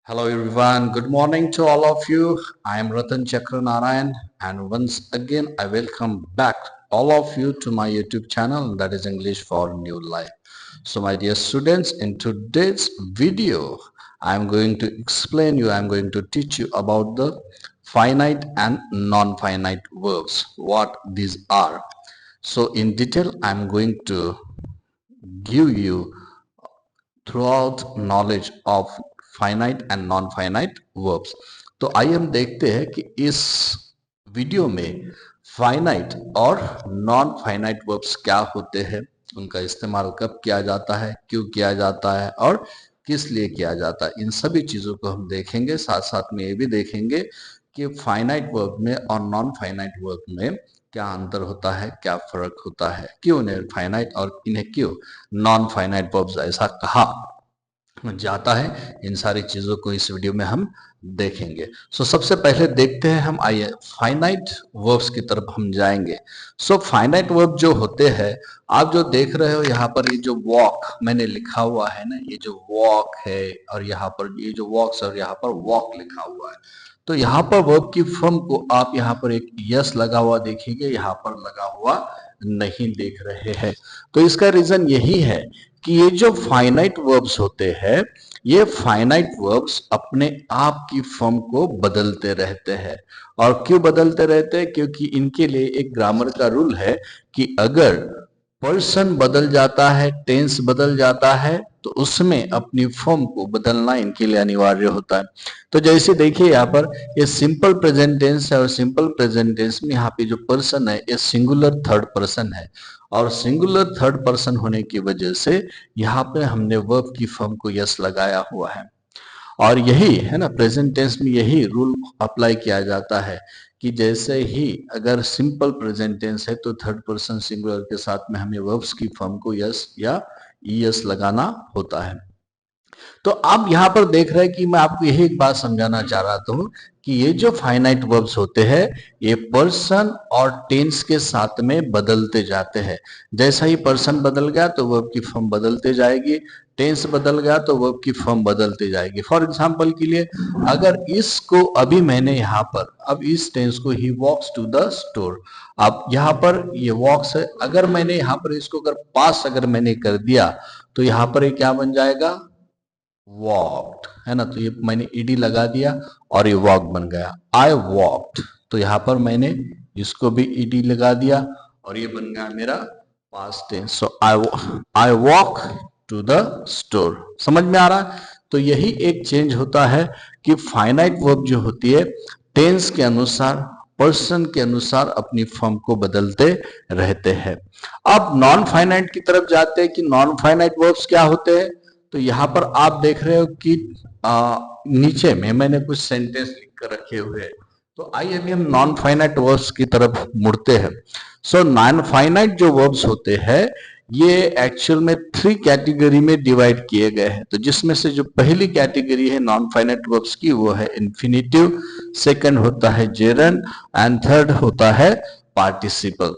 Hello everyone, good morning to all of you. I am Ratan Chakranarayan and once again I welcome back all of you to my YouTube channel that is English for New Life. So my dear students, in today's video I am going to explain you, I am going to teach you about the finite and non-finite verbs, what these are. So in detail I am going to give you throughout knowledge of finite and non finite verbs. तो आइए हम देखते हैं कि इस video में finite और non finite verbs क्या होते हैं, उनका इस्तेमाल कब किया जाता है, क्यों किया जाता है और किस लिए किया जाता है, इन सभी चीजों को हम देखेंगे। साथ साथ में ये भी देखेंगे कि फाइनाइट वर्ब में और नॉन फाइनाइट वर्ब में क्या अंतर होता है, क्या फर्क होता है, क्यों इन्हें फाइनाइट और इन्हें क्यों नॉन फाइनाइट वर्ब्स ऐसा कहा जाता है, इन सारी चीजों को इस वीडियो में हम देखेंगे। सबसे पहले देखते हैं हम, आइए फाइनाइट वर्ब्स की तरफ हम जाएंगे। फाइनाइट वर्ब जो होते हैं, आप जो देख रहे हो यहाँ पर, ये जो वॉक मैंने लिखा हुआ है ना, ये जो वॉक है और यहाँ पर ये जो वॉक्स और यहाँ पर वॉक लिखा हुआ है, तो यहाँ पर वर्ब की फॉर्म को आप यहाँ पर एक यस लगा हुआ देखेंगे, यहाँ पर लगा हुआ नहीं देख रहे हैं। तो इसका रीजन यही है कि ये जो फाइनाइट वर्ब्स होते हैं, ये फाइनाइट वर्ब्स अपने आप की फॉर्म को बदलते रहते हैं। और क्यों बदलते रहते हैं? क्योंकि इनके लिए एक ग्रामर का रूल है कि अगर पर्सन बदल जाता है, टेंस बदल जाता है, तो उसमें अपनी फॉर्म को बदलना इनके लिए अनिवार्य होता है। तो जैसे देखिए यहाँ पर ये सिंपल प्रेजेंट टेंस है और सिंपल प्रेजेंट टेंस में यहाँ पे जो पर्सन है ये सिंगुलर थर्ड पर्सन है, और सिंगुलर थर्ड पर्सन होने की वजह से यहाँ पे हमने वर्ब की फॉर्म को यस लगाया हुआ है। और यही है ना, प्रेजेंट टेंस में यही रूल अप्लाई किया जाता है कि जैसे ही अगर सिंपल प्रेजेंट टेंस है तो थर्ड पर्सन सिंगुलर के साथ में हमें वर्ब्स की फॉर्म को यस या ईएस लगाना होता है। तो आप यहाँ पर देख रहे हैं कि मैं आपको यही एक बात समझाना चाह रहा था कि ये जो फाइनाइट वर्ब्स होते हैं ये पर्सन और टेंस के साथ में बदलते जाते हैं। जैसा ही पर्सन बदल गया तो वर्ब की फॉर्म बदलते जाएगी, टेंस बदल गया तो वर्ब की फॉर्म बदलती जाएगी। फॉर एग्जांपल के लिए अगर इसको अभी मैंने यहाँ पर, अब इस टेंस को ही वॉक्स टू द स्टोर, अब यहाँ पर ये वॉक्स है, अगर मैंने यहाँ पर इसको अगर पास अगर मैंने कर दिया तो यहाँ पर ये क्या बन जाएगा, वॉक्ड, है ना। तो ये मैंने ईडी लगा दिया और ये वॉक बन गया, आई वॉक्ड। तो यहाँ पर मैंने इसको भी ईडी लगा दिया और ये बन गया मेरा past tense. So I walk to the store. समझ में आ रहा है? तो यही एक चेंज होता है कि फाइनाइट वर्ब जो होती है टेंस के अनुसार, पर्सन के अनुसार अपनी फॉर्म को बदलते रहते हैं। अब नॉन फाइनाइट की तरफ जाते हैं कि नॉन फाइनाइट वर्ब्स क्या होते हैं। तो यहाँ पर आप देख रहे हो कि नीचे में मैंने कुछ सेंटेंस लिख कर रखे हुए हैं। तो आइए अभी हम नॉन फाइनाइट वर्ब्स की तरफ मुड़ते हैं। नॉन फाइनाइट जो वर्ब्स होते हैं ये एक्चुअल में 3 कैटेगरी में डिवाइड किए गए हैं। तो जिसमें से जो पहली कैटेगरी है नॉन फाइनाइट वर्ब्स की वो है इन्फिनिटिव, सेकंड होता है जेरंड एंड थर्ड होता है पार्टिसिपल।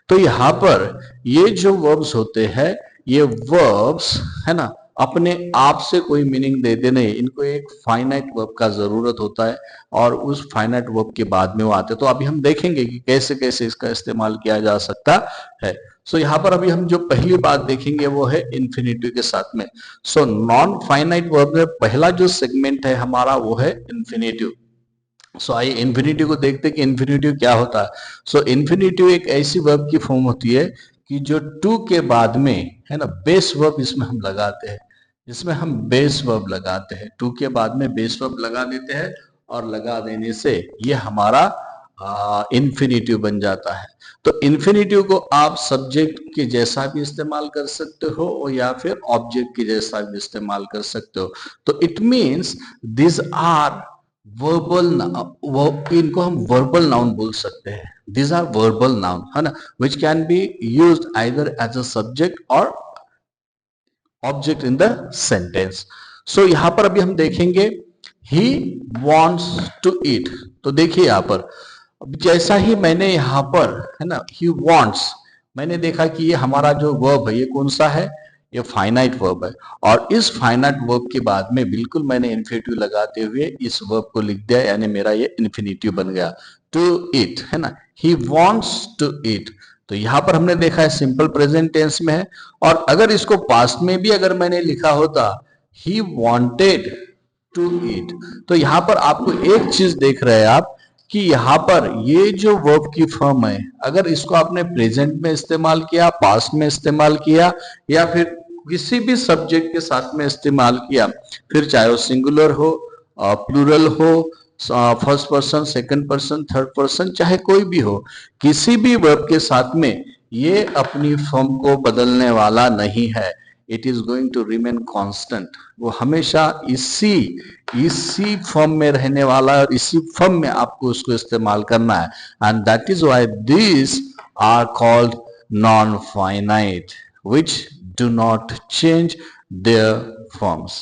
तो यहाँ पर ये जो वर्ब्स होते हैं ये वर्ब्स है ना अपने आप से कोई मीनिंग देते नहीं, इनको एक फाइनाइट वर्ब का जरूरत होता है और उस फाइनाइट वर्ब के बाद में वो आते हैं। तो अभी हम देखेंगे कि कैसे कैसे इसका इस्तेमाल किया जा सकता है। यहाँ पर अभी हम जो पहली बात देखेंगे वो है इन्फिनिटिव के साथ में। नॉन फाइनाइट वर्ब में पहला जो सेगमेंट है हमारा वो है इन्फिनिटिव। आइए इन्फिनिटिव को देखते हैं कि इन्फिनिटिव क्या होता है। इन्फिनिटिव एक ऐसी वर्ब की फॉर्म होती है कि जो टू के बाद में है ना बेस वर्ब इसमें हम लगाते हैं, इसमें हम बेस वर्ब लगाते हैं, टू के बाद में बेस वर्ब लगा देते हैं और लगा देने से ये हमारा इन्फिनिटिव बन जाता है। तो इन्फिनिटिव को आप सब्जेक्ट के जैसा भी इस्तेमाल कर सकते हो और या फिर ऑब्जेक्ट के जैसा भी इस्तेमाल कर सकते हो। तो it means this are verbal, इनको हम वर्बल नाउन बोल सकते हैं। दिस आर वर्बल नाउन, है ना, which can be used either as a subject और ऑब्जेक्ट इन द सेंटेंस। यहां पर अभी हम देखेंगे ही वॉन्ट्स टू ईट। तो देखिए यहां पर जैसा ही मैंने यहां पर है ना ही वॉन्ट्स, मैंने देखा कि ये हमारा जो वर्ब है ये कौन सा है, ये फाइनाइट वर्ब है। और इस फाइनाइट वर्ब के बाद में बिल्कुल मैंने इन्फिनिटिव लगाते हुए इस वर्ब को लिख दिया, यानी मेरा ये इन्फिनिटिव बन गया। टू ईट है ना, ही वॉन्ट्स टू ईट। तो यहां पर हमने देखा है सिंपल प्रेजेंट टेंस में है। और अगर इसको पास्ट में भी अगर मैंने लिखा होता, ही वॉन्टेड टू ईट, तो यहां पर आपको एक चीज देख रहे हैं आप कि यहां पर ये जो वर्ब की फॉर्म है, अगर इसको आपने प्रेजेंट में इस्तेमाल किया, पास्ट में इस्तेमाल किया, या फिर किसी भी सब्जेक्ट के साथ में इस्तेमाल किया, फिर चाहे वो सिंगुलर हो, प्लूरल हो, first person, second person, third person, चाहे कोई भी हो, किसी भी वर्ब के साथ में ये अपनी फॉर्म को बदलने वाला नहीं है। It is going to remain constant. वो हमेशा इसी फॉर्म में रहने वाला है और इसी फॉर्म में आपको उसको इस्तेमाल करना है। And that is why this are called non finite which do not change their forms.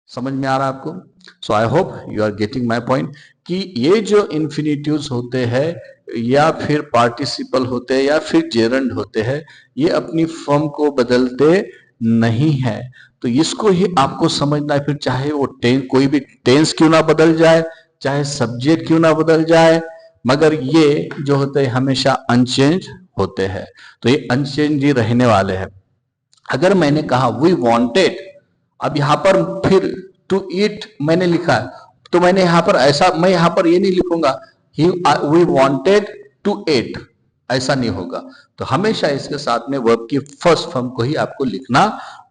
समझ में आ रहा है आपको? So I hope you are getting my point कि ये जो इंफिनिटिव्स होते हैं या फिर पार्टिसिपल होते हैं या फिर जेरंड होते हैं, ये अपनी फॉर्म को बदलते नहीं है। तो इसको ही आपको समझना है। फिर चाहे वो कोई भी टेंस क्यों ना बदल जाए, चाहे सब्जेक्ट क्यों ना बदल जाए, मगर ये जो होते हैं हमेशा अनचेंज होते हैं। तो ये अनचेंज ही रहने वाले हैं। अगर मैंने कहा वी वांटेड, अब यहां पर फिर टू ईट मैंने लिखा है, तो मैंने यहां पर ऐसा, मैं यहां पर ये नहीं लिखूंगा वी वांटेड टू ईट, ऐसा नहीं होगा। तो हमेशा इसके साथ में वर्ब की फर्स्ट फॉर्म को ही आपको लिखना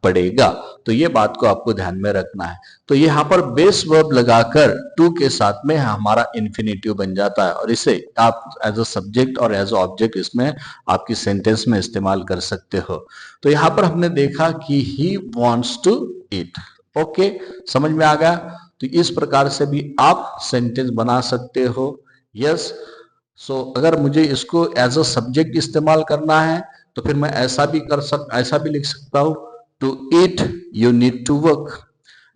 पड़ेगा। तो ये बात को आपको ध्यान में रखना है। तो यहाँ पर बेस वर्ब लगाकर टू के साथ में हमारा इन्फिनिटिव बन जाता है और इसे आप एज अ सब्जेक्ट और एज अ ऑब्जेक्ट इसमें आपकी सेंटेंस में इस्तेमाल कर सकते हो। तो यहाँ पर हमने देखा कि he wants to eat. Okay, समझ में आ गया? तो इस प्रकार से भी आप सेंटेंस बना सकते हो। यस, सो अगर मुझे इसको एज अ सब्जेक्ट इस्तेमाल करना है तो फिर मैं ऐसा भी लिख सकता हूं, to eat you need to work.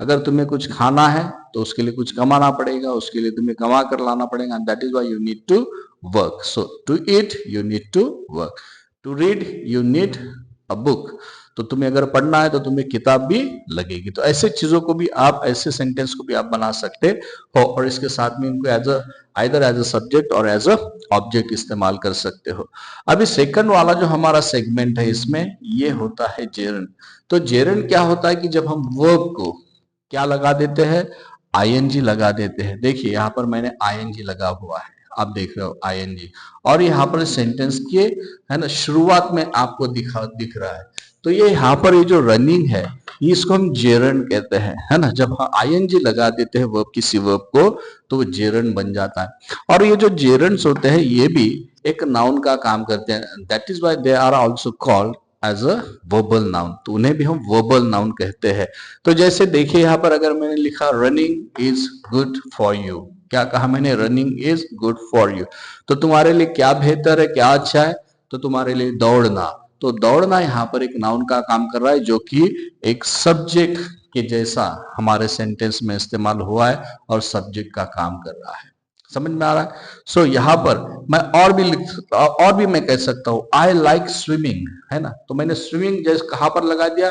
अगर तुम्हें कुछ खाना है तो उसके लिए कुछ कमाना पड़ेगा, उसके लिए तुम्हें कमा कर लाना पड़ेगा, that is why you need to work. So to eat you need to work, to read you need a book. तो तुम्हें अगर पढ़ना है तो तुम्हें किताब भी लगेगी। तो ऐसे चीजों को भी आप, ऐसे सेंटेंस को भी आप बना सकते हो और इसके साथ में इनको आइदर एज अ सब्जेक्ट और एज अ ऑब्जेक्ट इस्तेमाल कर सकते हो। अभी सेकंड वाला जो हमारा सेगमेंट है इसमें ये होता है जेरंड। तो जेरंड क्या होता है कि जब हम वर्ब को क्या लगा देते हैं, आईएनजी लगा देते हैं। देखिए यहाँ पर मैंने आईएनजी लगा हुआ है, आप देख रहे हो आईएनजी, और यहाँ पर सेंटेंस के है ना शुरुआत में आपको दिख रहा है। तो ये यहाँ पर ये जो रनिंग है इसको हम जेरंड कहते हैं, है ना। जब हम आईएनजी लगा देते हैं वर्ब, किसी वर्ब को, तो वो जेरंड बन जाता है। और ये जो जेरंड्स होते हैं ये भी एक नाउन का काम करते हैं। That is why they are also called as a verbal noun. तो उन्हें भी हम वर्बल नाउन कहते हैं। तो जैसे देखिए यहाँ पर अगर मैंने लिखा running is good for you, क्या कहा मैंने? Running is good for you. तो तुम्हारे लिए क्या बेहतर है, क्या अच्छा है? तो तुम्हारे लिए दौड़ना। तो दौड़ना यहाँ पर एक नाउन का काम कर रहा है जो कि एक सब्जेक्ट के जैसा हमारे सेंटेंस में इस्तेमाल हुआ है और सब्जेक्ट का काम कर रहा है। समझ में आ रहा है? सो यहाँ पर मैं और भी लिख सकता, और भी मैं कह सकता हूँ आई लाइक स्विमिंग, है ना। तो मैंने स्विमिंग जैसे कहां पर लगा दिया,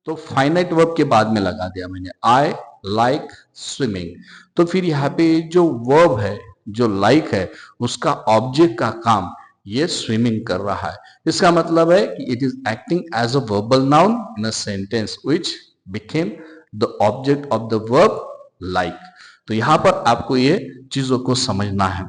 तो फाइनाइट वर्ब के बाद में लगा दिया मैंने, आई लाइक स्विमिंग। तो फिर यहाँ पे जो वर्ब है, जो लाइक है, उसका ऑब्जेक्ट का काम ये स्विमिंग कर रहा है। इसका मतलब है कि it is acting as a verbal noun in a sentence which became the object of the verb like. तो यहां पर आपको ये चीजों को समझना है।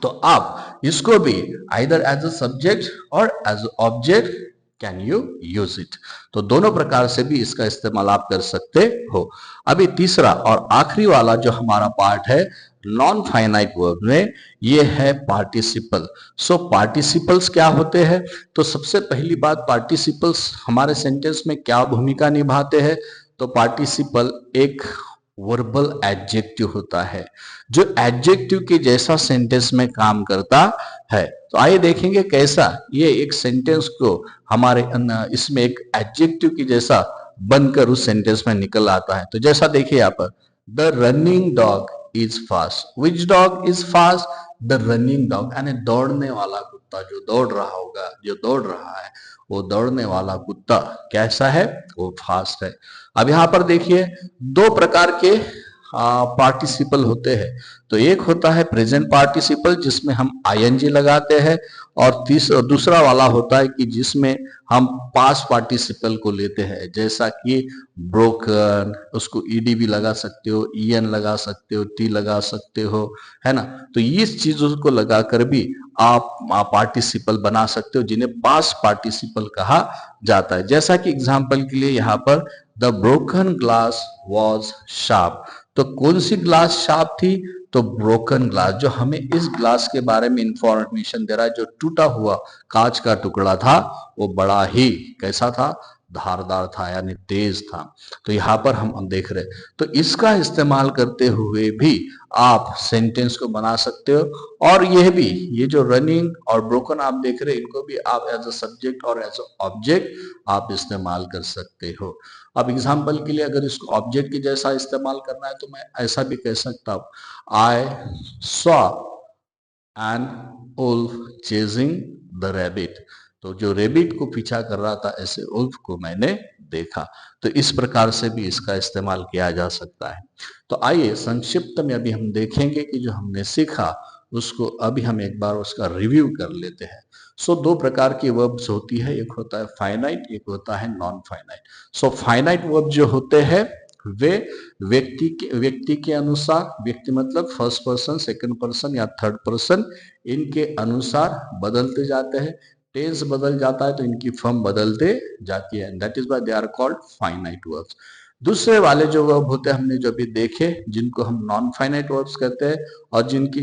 तो आप इसको भी आइदर एज अ सब्जेक्ट और as object can you use it. तो दोनों प्रकार से भी इसका इस्तेमाल आप कर सकते हो। अभी तीसरा और आखिरी वाला जो हमारा पार्ट है नॉन फाइनाइट वर्ब में, ये है पार्टिसिपल। सो पार्टिसिपल्स क्या होते हैं? तो सबसे पहली बात, पार्टिसिपल्स हमारे सेंटेंस में क्या भूमिका निभाते हैं? तो पार्टिसिपल एक वर्बल एडजेक्टिव होता है जो एडजेक्टिव के जैसा सेंटेंस में काम करता है। तो आइए देखेंगे कैसा ये एक सेंटेंस को हमारे इसमें एक एडजेक्टिव की जैसा बनकर उस सेंटेंस में निकल आता है। तो जैसा देखिए यहाँ पर, the running dog is fast. Which dog is fast? The running dog, यानी दौड़ने वाला कुत्ता, जो दौड़ रहा होगा, जो दौड़ रहा है, वो दौड़ने वाला कुत्ता कैसा है, वो फास्ट है। अब यहाँ पर देखिए दो प्रकार के पार्टिसिपल होते हैं। तो एक होता है प्रेजेंट पार्टिसिपल जिसमें हम आईएनजी लगाते हैं, और दूसरा वाला होता है कि जिसमें हम पास्ट पार्टिसिपल को लेते हैं, जैसा कि ब्रोकन, उसको ईडी भी लगा सकते हो, ईएन लगा सकते हो, टी लगा सकते हो, है ना। तो इस चीजों को लगाकर भी आप पार्टिसिपल बना सकते हो जिन्हें पास्ट पार्टिसिपल कहा जाता है। जैसा कि एग्जाम्पल के लिए यहाँ पर the broken glass was sharp. तो कौन सी ग्लास शार्प थी, तो ब्रोकन ग्लास, जो हमें इस ग्लास के बारे में इंफॉर्मेशन दे रहा है। जो टूटा हुआ कांच का टुकड़ा था वो बड़ा ही कैसा था, धारदार था, यानी तेज था। तो यहाँ पर हम देख रहे हैं, तो इसका इस्तेमाल करते हुए भी आप सेंटेंस को बना सकते हो। और यह भी, ये जो रनिंग और ब्रोकन आप देख रहे हैं, इनको भी आप एज अ सब्जेक्ट और एज अ ऑब्जेक्ट आप इस्तेमाल कर सकते हो। अब एग्जाम्पल के लिए अगर इसको ऑब्जेक्ट के जैसा इस्तेमाल करना है तो मैं ऐसा भी कह सकता हूं, I saw an wolf chasing the rabbit. तो जो रेबिट को पीछा कर रहा था, ऐसे उल्फ को मैंने देखा। तो इस प्रकार से भी इसका इस्तेमाल किया जा सकता है। तो आइए संक्षिप्त में अभी हम देखेंगे कि जो हमने सीखा उसको अभी हम एक बार उसका रिव्यू कर लेते हैं। सो दो प्रकार की वर्ब्स होती है, एक होता है फाइनाइट, एक होता है non finite. So finite verb जो होते हैं वे व्यक्ति के अनुसार, व्यक्ति मतलब फर्स्ट पर्सन, सेकंड पर्सन या थर्ड पर्सन, इनके अनुसार बदलते जाते हैं। टेंस बदल जाता है तो इनकी फॉर्म बदलते जाती है, that is why they are called finite verbs. दूसरे वाले जो वर्ब होते हैं हमने जो भी देखे, जिनको हम नॉन फाइनाइट वर्ब्स कहते हैं, और जिनकी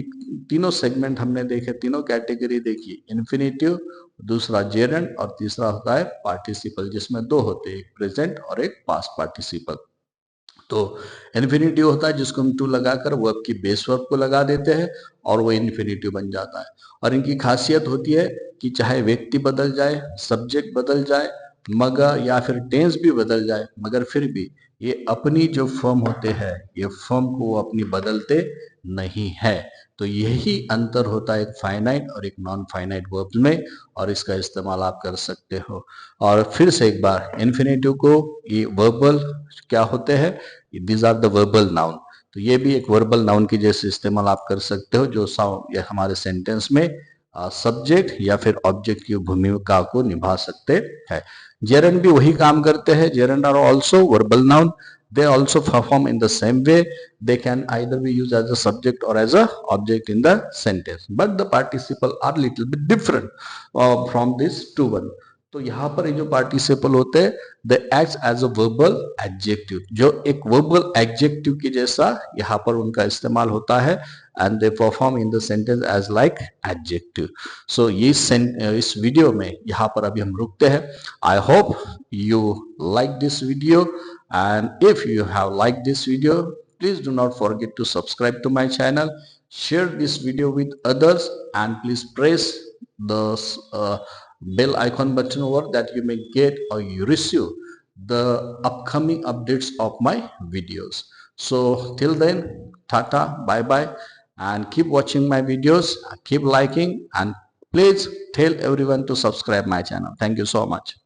तीनों सेगमेंट हमने देखे, तीनों कैटेगरी देखी, इन्फिनेटिव, दूसरा जेरेंड, और तीसरा होता है पार्टिसिपल, जिसमें दो होते हैं, एक प्रेजेंट और एक पास्ट पार्टिसिपल। तो इन्फिनेटिव होता है जिसको हम टू लगाकर वर्ब की बेस वर्ब को लगा देते हैं और वो इन्फिनेटिव बन जाता है। और इनकी खासियत होती है कि चाहे व्यक्ति बदल जाए, सब्जेक्ट बदल जाए, मगर या फिर टेंस भी बदल जाए, मगर फिर भी ये अपनी जो फॉर्म होते हैं, ये फॉर्म को वो अपनी बदलते नहीं है। तो यही अंतर होता है एक फाइनाइट और एक नॉन फाइनाइट वर्ब्स में, और इसका इस्तेमाल आप कर सकते हो। और फिर से एक बार, इन्फिनेटिव को ये वर्बल क्या होते हैं, these are the verbal noun. तो ये भी एक वर्बल नाउन की जैसे इस्तेमाल आप कर सकते हो, जो साउंड या हमारे सेंटेंस में सब्जेक्ट या फिर ऑब्जेक्ट की भूमिका को निभा सकते हैं। जेरेंड भी वही काम करते हैं, gerund are also verbal noun, they also perform in the same way. They can either be used as a subject or as a object in the sentence, but the participle are little bit different from this two one. तो यहाँ पर ये जो participle होते हैं, they act as a verbal adjective, जो एक verbal adjective की जैसा यहाँ पर उनका इस्तेमाल होता है, and they perform in the sentence as like adjective. So ये इस वीडियो में यहाँ पर अभी हम रुकते हैं। I hope you like this video, and if you have liked this video, please do not forget to subscribe to my channel, share this video with others, and please press the bell icon button over that you may get or you receive the upcoming updates of my videos. So till then, tata, bye bye, and keep watching my videos, keep liking, and please tell everyone to subscribe my channel. Thank you so much.